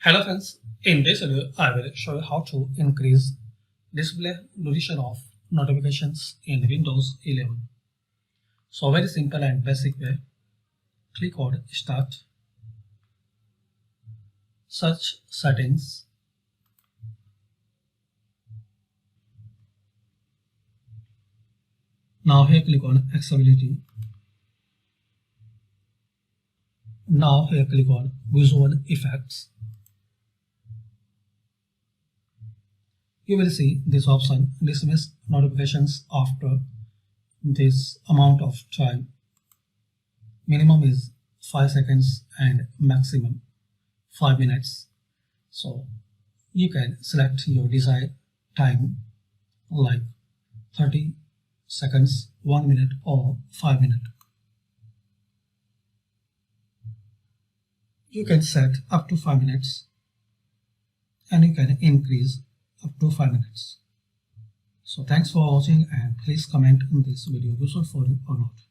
Hello friends, in this video I will show you how to increase display duration of notifications in Windows 11. So very simple and basic way. Click on Start, search Settings, now here click on Accessibility. Now here click on Visual Effects. You will see this option, dismiss notifications after this amount of time. Minimum is 5 seconds and maximum 5 minutes. So you can select your desired time like 30 seconds, 1 minute or 5 minutes. You can set up to 5 minutes and you can increase up to 5 minutes. So thanks for watching and please comment in this video useful for you or not.